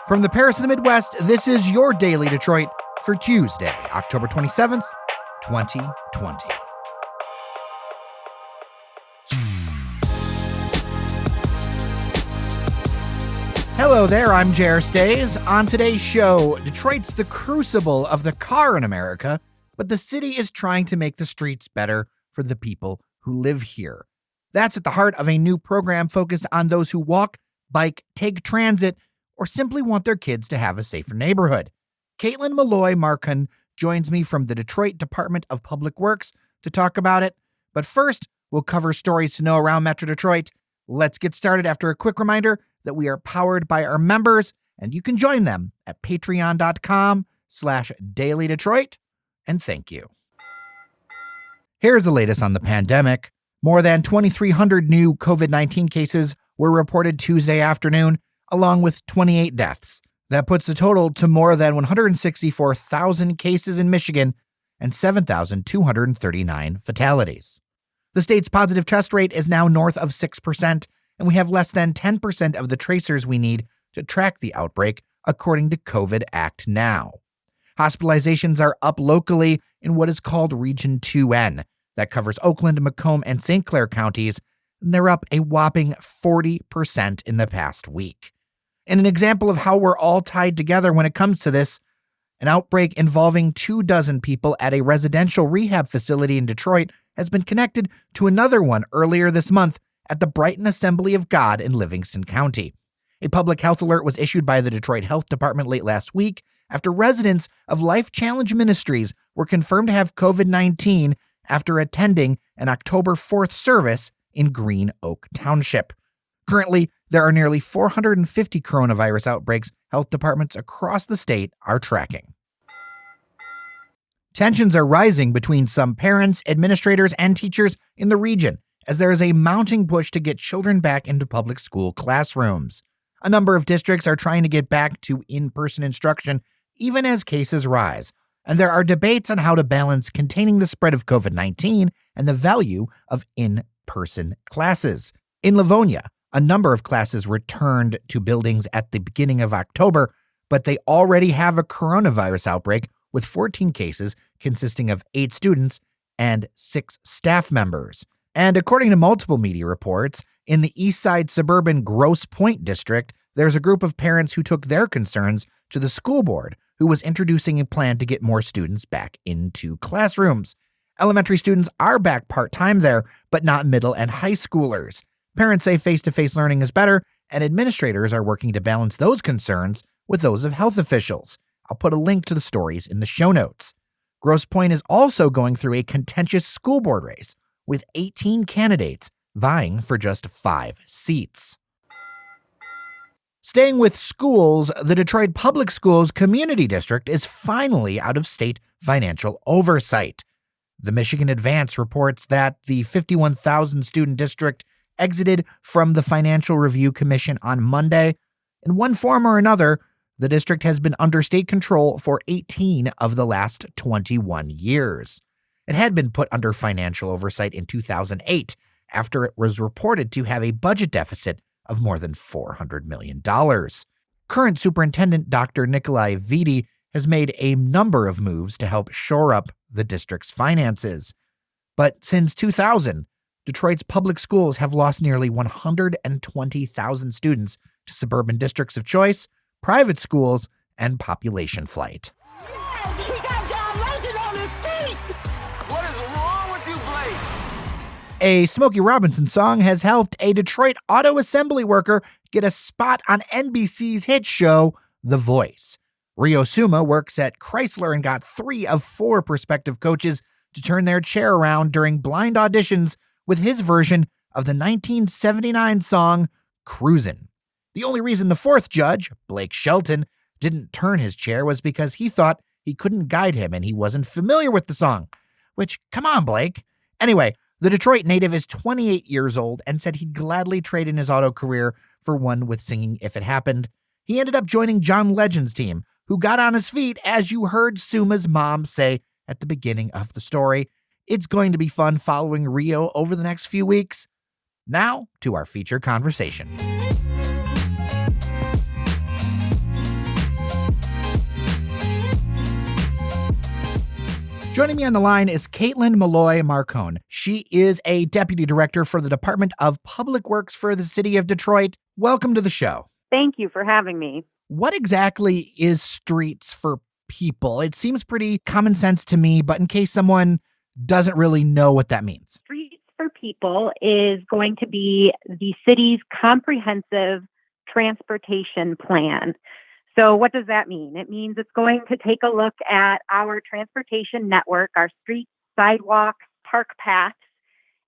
From the Paris of the Midwest, this is your Daily Detroit for Tuesday, October 27th, 2020. Hello there, I'm Jer Stays. On today's show, Detroit's the crucible of the car in America, but the city is trying to make the streets better for the people who live here. That's at the heart of a new program focused on those who walk, bike, take transit, or simply want their kids to have a safer neighborhood. Caitlin Malloy-Marcon joins me from the Detroit Department of Public Works to talk about it. But first, we'll cover stories to know around Metro Detroit. Let's get started after a quick reminder that we are powered by our members, and you can join them at patreon.com/dailydetroit. And thank you. Here's the latest on the pandemic. More than 2,300 new COVID-19 cases were reported Tuesday afternoon, along with 28 deaths. That puts the total to more than 164,000 cases in Michigan and 7,239 fatalities. The state's positive test rate is now north of 6%, and we have less than 10% of the tracers we need to track the outbreak, according to COVID Act Now. Hospitalizations are up locally in what is called Region 2N. That covers Oakland, Macomb, and St. Clair counties, and they're up a whopping 40% in the past week. In an example of how we're all tied together when it comes to this, an outbreak involving 24 people at a residential rehab facility in Detroit has been connected to another one earlier this month at the Brighton Assembly of God in Livingston County. A public health alert was issued by the Detroit Health Department late last week after residents of Life Challenge Ministries were confirmed to have COVID-19 after attending an October 4th service in Green Oak Township. Currently, there are nearly 450 coronavirus outbreaks health departments across the state are tracking. Tensions are rising between some parents, administrators, and teachers in the region as there is a mounting push to get children back into public school classrooms. A number of districts are trying to get back to in-person instruction even as cases rise, and there are debates on how to balance containing the spread of COVID-19 and the value of in-person classes. In Livonia, a number of classes returned to buildings at the beginning of October, but they already have a coronavirus outbreak with 14 cases consisting of 8 students and 6 staff members. And according to multiple media reports, in the East Side suburban Grosse Pointe district, there's a group of parents who took their concerns to the school board, who was introducing a plan to get more students back into classrooms. Elementary students are back part-time there, but not middle and high schoolers. Parents say face-to-face learning is better, and administrators are working to balance those concerns with those of health officials. I'll put a link to the stories in the show notes. Grosse Pointe is also going through a contentious school board race, with 18 candidates vying for just 5 seats. Staying with schools, the Detroit Public Schools Community District is finally out of state financial oversight. The Michigan Advance reports that the 51,000-student district exited from the Financial Review Commission on Monday. In one form or another, the district has been under state control for 18 of the last 21 years. It had been put under financial oversight in 2008 after it was reported to have a budget deficit of more than $400 million. Current Superintendent Dr. Nikolai Viti has made a number of moves to help shore up the district's finances. But since 2000, Detroit's public schools have lost nearly 120,000 students to suburban districts of choice, private schools, and population flight. A Smokey Robinson song has helped a Detroit auto assembly worker get a spot on NBC's hit show, The Voice. Rio Suma works at Chrysler and got 3 of 4 prospective coaches to turn their chair around during blind auditions with his version of the 1979 song, Cruisin'. The only reason the 4th judge, Blake Shelton, didn't turn his chair was because he thought he couldn't guide him and he wasn't familiar with the song. Which, come on, Blake. Anyway, the Detroit native is 28 years old and said he'd gladly trade in his auto career for one with singing if it happened. He ended up joining John Legend's team, who got on his feet, as you heard Suma's mom say at the beginning of the story. It's going to be fun following Rio over the next few weeks. Now to our feature conversation. Joining me on the line is Caitlin Malloy-Marcon. She is a deputy director for the Department of Public Works for the city of Detroit. Welcome to the show. Thank you for having me. What exactly is Streets for People? It seems pretty common sense to me, but in case someone doesn't really know what that means. Streets for People is going to be the city's comprehensive transportation plan. So what does that mean? It means it's going to take a look at our transportation network, our streets, sidewalks, park paths,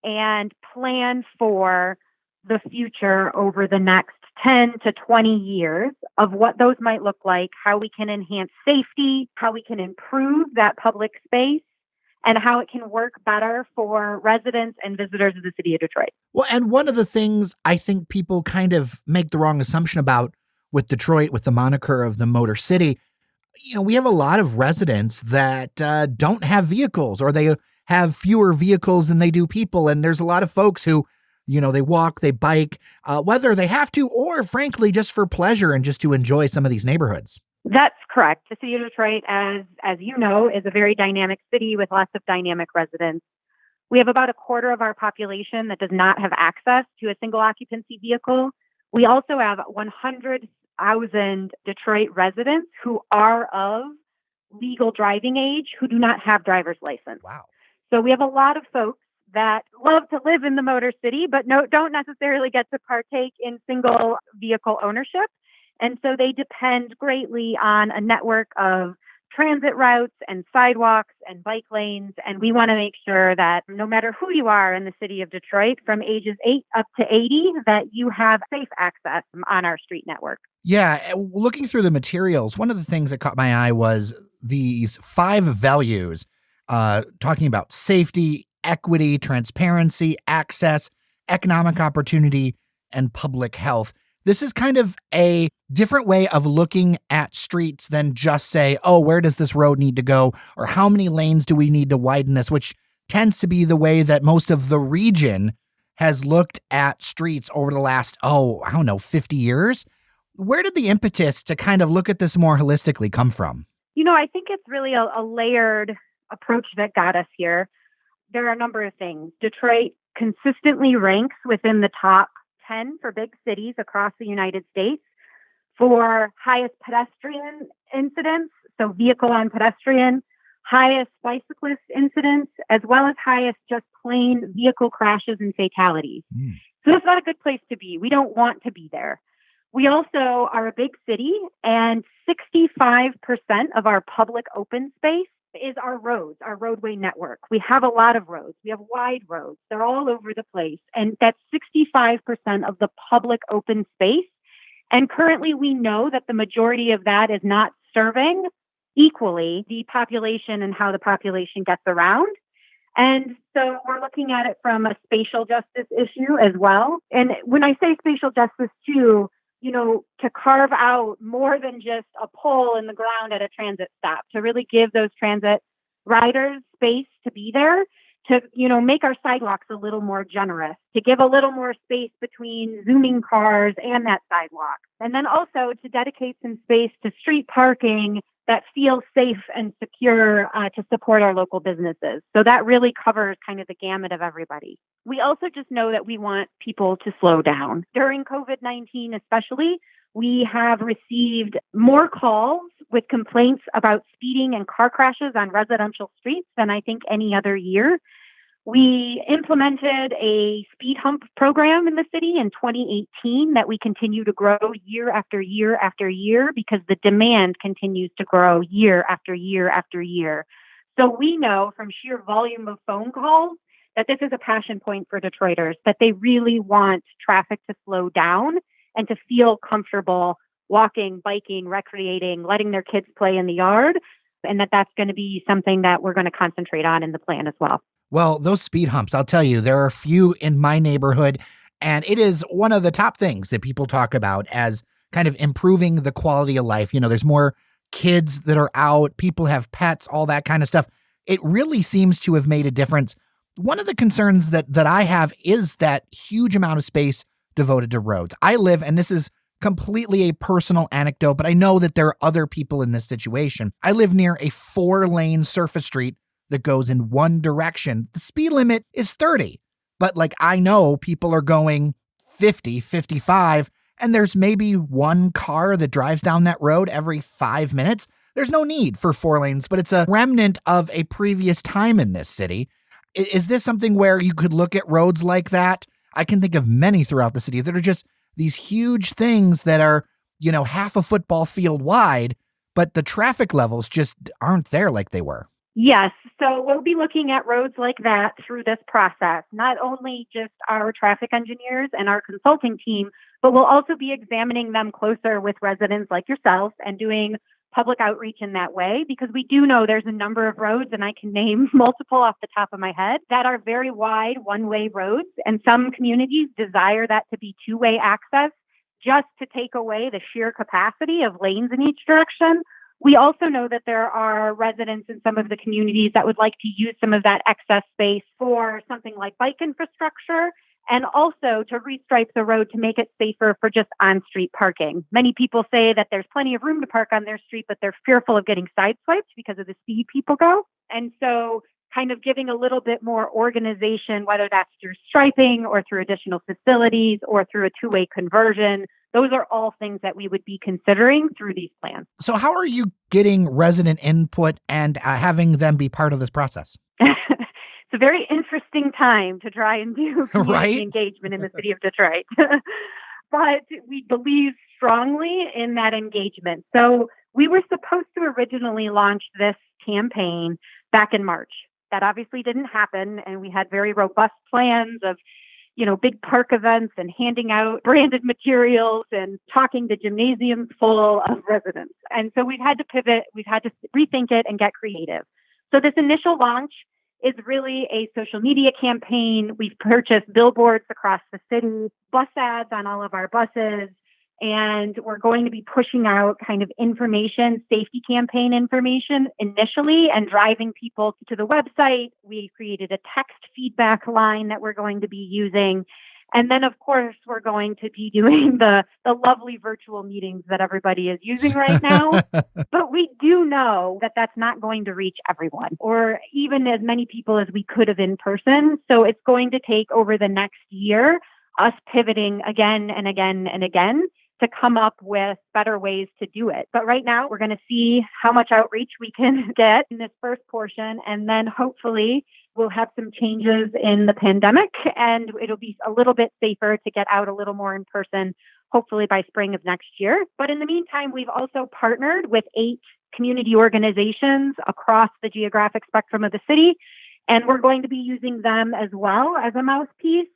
and plan for the future over the next 10 to 20 years of what those might look like, how we can enhance safety, how we can improve that public space, and how it can work better for residents and visitors of the city of Detroit. Well, and one of the things I think people kind of make the wrong assumption about with Detroit, with the moniker of the Motor City, we have a lot of residents that don't have vehicles, or they have fewer vehicles than they do people. And there's a lot of folks who, they walk, they bike, whether they have to, or frankly, just for pleasure and just to enjoy some of these neighborhoods. That's correct. The city of Detroit, as you know, is a very dynamic city with lots of dynamic residents. We have about a quarter of our population that does not have access to a single occupancy vehicle. We also have 100,000 Detroit residents who are of legal driving age who do not have driver's license. Wow. So we have a lot of folks that love to live in the Motor City, but don't necessarily get to partake in single vehicle ownership. And so they depend greatly on a network of transit routes and sidewalks and bike lanes. And we want to make sure that no matter who you are in the city of Detroit, from ages 8 up to 80, that you have safe access on our street network. Yeah. Looking through the materials, one of the things that caught my eye was these 5 values, talking about safety, equity, transparency, access, economic opportunity, and public health. This is kind of a different way of looking at streets than just say, oh, where does this road need to go? Or how many lanes do we need to widen this? Which tends to be the way that most of the region has looked at streets over the last, 50 years. Where did the impetus to kind of look at this more holistically come from? I think it's really a layered approach that got us here. There are a number of things. Detroit consistently ranks within the top 10 for big cities across the United States for highest pedestrian incidents, so vehicle on pedestrian, highest bicyclist incidents, as well as highest just plain vehicle crashes and fatalities. So that's not a good place to be. We don't want to be there. We also are a big city, and 65% of our public open space is our roads, our roadway network. We have a lot of roads. We have wide roads. They're all over the place. And that's 65% of the public open space. And currently we know that the majority of that is not serving equally the population and how the population gets around. And so we're looking at it from a spatial justice issue as well. And when I say spatial justice too, to carve out more than just a pole in the ground at a transit stop, to really give those transit riders space to be there, to, make our sidewalks a little more generous, to give a little more space between zooming cars and that sidewalk. And then also to dedicate some space to street parking that feels safe and secure to support our local businesses. So that really covers kind of the gamut of everybody. We also just know that we want people to slow down. During COVID-19 especially, we have received more calls with complaints about speeding and car crashes on residential streets than I think any other year. We implemented a speed hump program in the city in 2018 that we continue to grow year after year after year because the demand continues to grow year after year after year. So we know from sheer volume of phone calls that this is a passion point for Detroiters, that they really want traffic to slow down and to feel comfortable walking, biking, recreating, letting their kids play in the yard, and that's going to be something that we're going to concentrate on in the plan as well. Well, those speed humps, I'll tell you, there are a few in my neighborhood, and it is one of the top things that people talk about as kind of improving the quality of life. There's more kids that are out, people have pets, all that kind of stuff. It really seems to have made a difference. One of the concerns that I have is that huge amount of space devoted to roads. I live, and this is completely a personal anecdote, but I know that there are other people in this situation. I live near a 4-lane surface street that goes in one direction. The speed limit is 30, but like I know people are going 50, 55, and there's maybe one car that drives down that road every 5 minutes. There's no need for 4 lanes, but it's a remnant of a previous time in this city. Is this something where you could look at roads like that? I can think of many throughout the city that are just these huge things that are, half a football field wide, but the traffic levels just aren't there like they were. Yes. So we'll be looking at roads like that through this process, not only just our traffic engineers and our consulting team, but we'll also be examining them closer with residents like yourself and doing public outreach in that way, because we do know there's a number of roads, and I can name multiple off the top of my head, that are very wide one-way roads. And some communities desire that to be two-way access just to take away the sheer capacity of lanes in each direction. We also know that there are residents in some of the communities that would like to use some of that excess space for something like bike infrastructure, and also to restripe the road to make it safer for just on-street parking. Many people say that there's plenty of room to park on their street, but they're fearful of getting sideswiped because of the speed people go. And so kind of giving a little bit more organization, whether that's through striping or through additional facilities or through a two-way conversion, those are all things that we would be considering through these plans. So how are you getting resident input and having them be part of this process? It's a very interesting time to try and do community engagement in the city of Detroit. But we believe strongly in that engagement. So we were supposed to originally launch this campaign back in March. That obviously didn't happen, and we had very robust plans of big park events and handing out branded materials and talking to gymnasiums full of residents. And so we've had to pivot, we've had to rethink it and get creative. So this initial launch is really a social media campaign. We've purchased billboards across the city, bus ads on all of our buses, and we're going to be pushing out kind of information, safety campaign information initially, and driving people to the website. We created a text feedback line that we're going to be using. And then, of course, we're going to be doing the lovely virtual meetings that everybody is using right now. But we do know that that's not going to reach everyone, or even as many people as we could have in person. So it's going to take over the next year us pivoting again and again and again to come up with better ways to do it. But right now, we're going to see how much outreach we can get in this first portion. And then hopefully we'll have some changes in the pandemic, and it'll be a little bit safer to get out a little more in person, hopefully by spring of next year. But in the meantime, we've also partnered with 8 community organizations across the geographic spectrum of the city. And we're going to be using them as well as a mouthpiece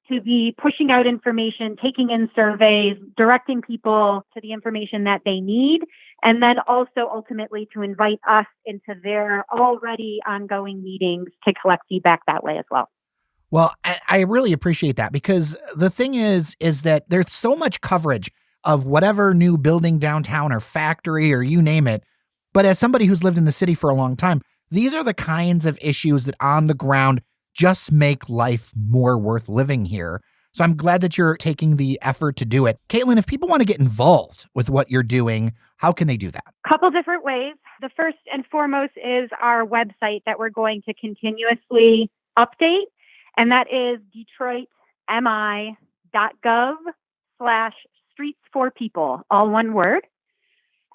to be pushing out information, taking in surveys, directing people to the information that they need, and then also ultimately to invite us into their already ongoing meetings to collect feedback that way as well. Well, I really appreciate that, because the thing is that there's so much coverage of whatever new building downtown or factory or you name it. But as somebody who's lived in the city for a long time, these are the kinds of issues that on the ground just make life more worth living here. So I'm glad that you're taking the effort to do it. Caitlin, if people want to get involved with what you're doing, how can they do that? A couple different ways. The first and foremost is our website that we're going to continuously update, and that is detroitmi.gov/streets4people, all one word.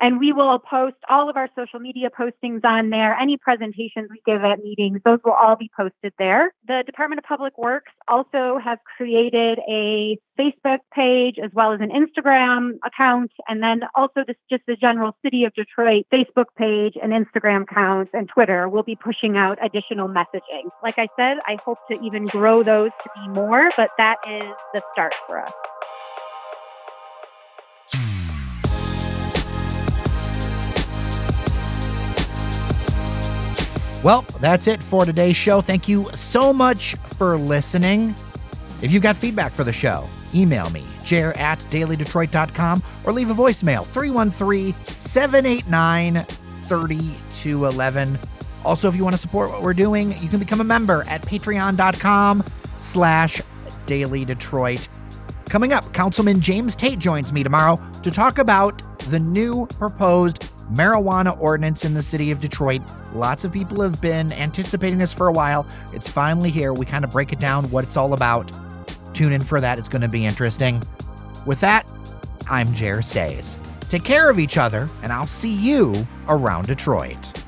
And we will post all of our social media postings on there. Any presentations we give at meetings, those will all be posted there. The Department of Public Works also has created a Facebook page as well as an Instagram account. And then also just the general City of Detroit Facebook page and Instagram accounts and Twitter will be pushing out additional messaging. Like I said, I hope to even grow those to be more, but that is the start for us. Well, that's it for today's show. Thank you so much for listening. If you've got feedback for the show, email me, jer@dailydetroit.com, or leave a voicemail, 313-789-3211. Also, if you want to support what we're doing, you can become a member at patreon.com/dailydetroit. Coming up, Councilman James Tate joins me tomorrow to talk about the new proposed marijuana ordinance in the city of Detroit. Lots of people have been anticipating this for a while. It's finally here. We kind of break it down what it's all about. Tune in for that. It's going to be interesting. With that, I'm Jer Stays. Take care of each other, and I'll see you around Detroit.